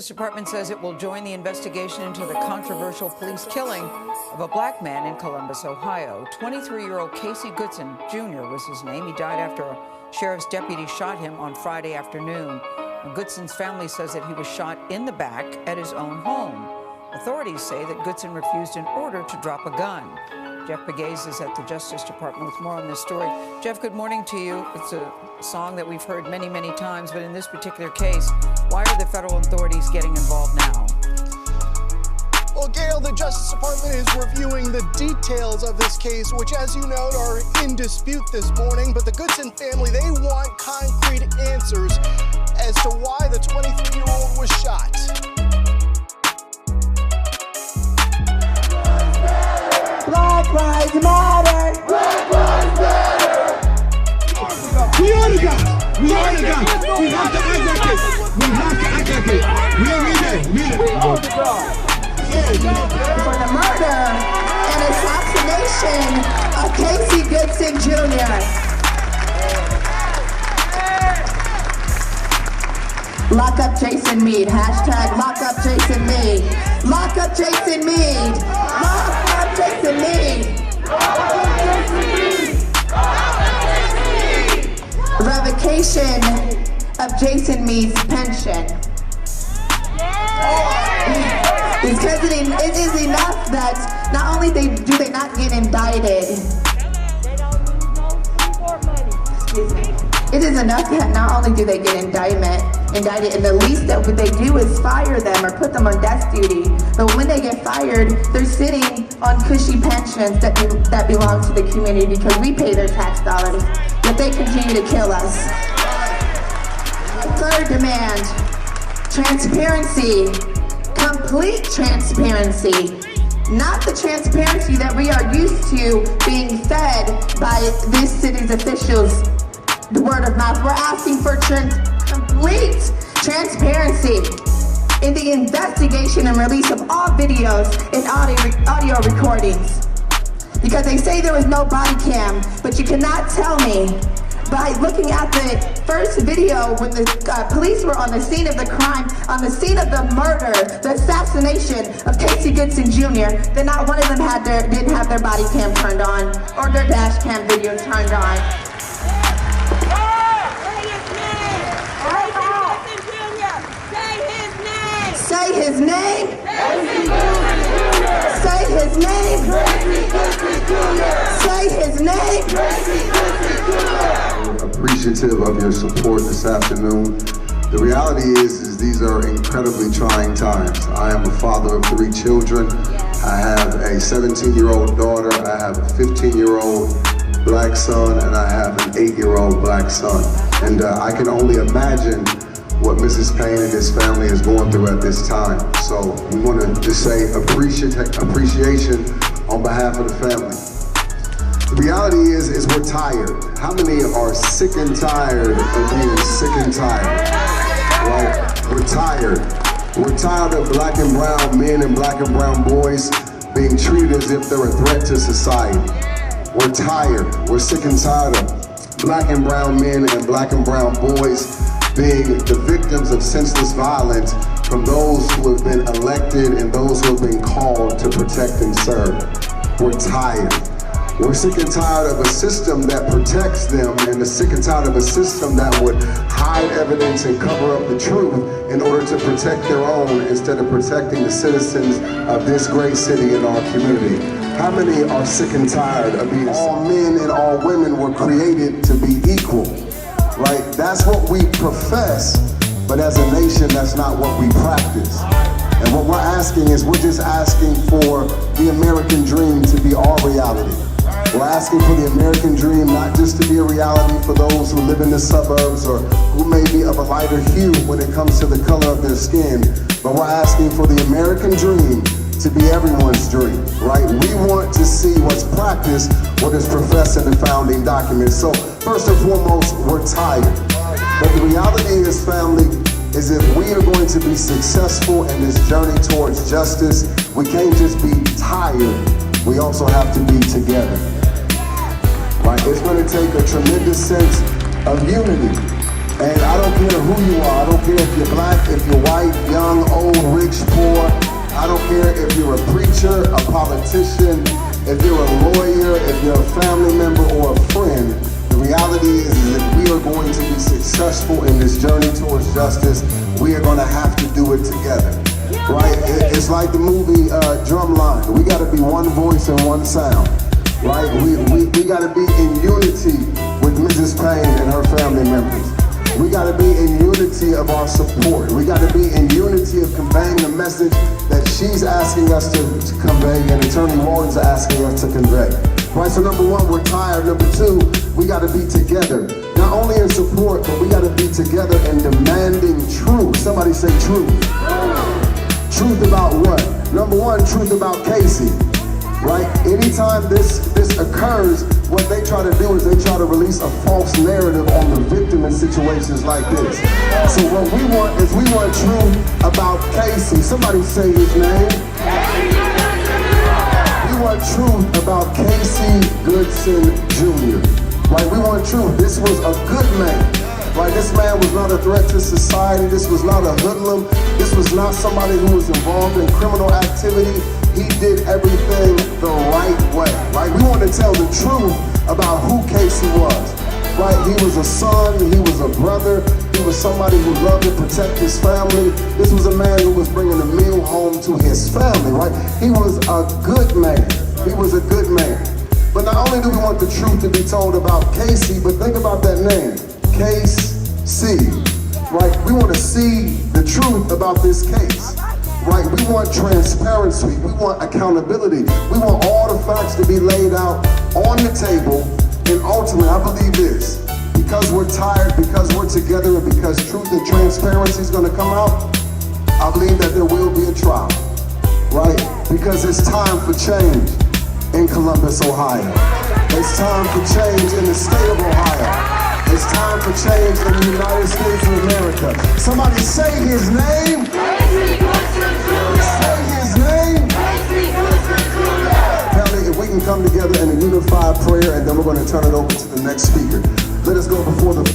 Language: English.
The department says it will join the investigation into the controversial police killing of a black man in Columbus, Ohio. 23-year-old Casey Goodson Jr. was his name. He died after a sheriff's deputy shot him on Friday afternoon. And Goodson's family says that he was shot in the back at his own home. Authorities say that Goodson refused an order to drop a gun. Jeff Pegues is at the Justice Department with more on this story. Jeff, good morning to you. It's a song that we've heard many, many times, but in this particular case, why are the federal authorities getting involved now? Well, Gail, the Justice Department is reviewing the details of this case, which, as you note, are in dispute this morning. But the Goodson family, they want concrete answers as to why the 23-year-old was shot. Black Lives Matter! Black Lives Matter! We are the guys! We are the guys! We have to act like it! We have to act like it! We are For the murder and assassination of Casey Goodman Jr. Lock up Jason Meade. Hashtag lock up Jason Meade. Lock up Jason Meade. Lock up Jason Meade. Lock up Jason Meade. Revocation of Jason Meade's pension. Because it is enough that not only do they not get indicted, They don't lose no support money. excuse me, it is enough that not only do they get indicted, and the least that what they do is fire them or put them on desk duty. But when they get fired, they're sitting on cushy pensions that belong to the community because we pay their tax dollars. Yet they continue to kill us. Third demand, transparency. Complete transparency, not the transparency that we are used to being fed by this city's officials, the word of mouth. We're asking for complete transparency in the investigation and release of all videos and audio recordings. Because they say there was no body cam, but you cannot tell me by looking at the first video when the police were on the scene of the crime, on the scene of the murder, the assassination of Casey Goodman Jr., that not one of them didn't have their body cam turned on or their dash cam video turned on. Say his name. Say his name. Say his name. Appreciative of your support this afternoon. The reality is these are incredibly trying times. I am a father of 3 children. I have a 17-year-old daughter. I have a 15-year-old black son, and I have an 8-year-old black son. And I can only imagine what Mrs. Payne and his family is going through at this time. So we want to just say appreciation on behalf of the family. The reality is we're tired. How many are sick and tired of being sick and tired? Right? We're tired. We're tired of black and brown men and black and brown boys being treated as if they're a threat to society. We're tired. We're sick and tired of black and brown men and black and brown boys being the victims of senseless violence from those who have been elected and those who have been called to protect and serve. We're tired. We're sick and tired of a system that protects them, and we're sick and tired of a system that would hide evidence and cover up the truth in order to protect their own instead of protecting the citizens of this great city and our community. How many are sick and tired of being all men and all women were created to be equal? Right? That's what we profess, but as a nation, that's not what we practice. And what we're asking is, we're just asking for the American dream to be our reality. We're asking for the American dream not just to be a reality for those who live in the suburbs or who may be of a lighter hue when it comes to the color of their skin, but we're asking for the American dream to be everyone's dream, right? We want to see what's practiced, what is professed in the founding documents. So first and foremost, we're tired. But the reality is, family, is if we are going to be successful in this journey towards justice, we can't just be tired, we also have to be together. Right? It's going to take a tremendous sense of unity. And I don't care who you are. I don't care if you're black, if you're white, young, old, rich, poor. I don't care if you're a preacher, a politician, if you're a lawyer, if you're a family member or a friend. The reality is that we are going to be successful in this journey towards justice. We are going to have to do it together, right? It's like the movie Drumline. We got to be one voice and one sound, right? We got to be in unity with Mrs. Payne and her family members. We got to be in unity of our support. We got to be in unity of conveying the message that she's asking us to convey and Attorney Warren's asking us to convey. Right, so number one, we're tired. Number two, we got to be together. Not only in support, but we got to be together in demanding truth. Somebody say truth. Truth about what? Number one, truth about Casey. Right? Anytime this occurs, what they try to do is they try to release a false narrative on the victim in situations like this. So what we want is we want truth about Casey. Somebody say his name. We want truth about Casey Goodson Jr. Right? We want truth. This was a good man. Right? This man was not a threat to society. This was not a hoodlum. This was not somebody who was involved in criminal activity. He did everything the right way, right? We want to tell the truth about who Casey was, right? He was a son, he was a brother, he was somebody who loved to protect his family. This was a man who was bringing a meal home to his family, right? He was a good man. He was a good man. But not only do we want the truth to be told about Casey, but think about that name, Casey, right? We want to see the truth about this case. Right, we want transparency, we want accountability, we want all the facts to be laid out on the table, and ultimately, I believe this, because we're tired, because we're together, and because truth and transparency is going to come out, I believe that there will be a trial, right? Because it's time for change in Columbus, Ohio. It's time for change in the state of Ohio. It's time for change in the United States of America. Somebody say his name. Casey Goodman Jr. Say his name. Casey Goodman Jr. Family, if we can come together in a unified prayer, and then we're going to turn it over to the next speaker. Let us go before the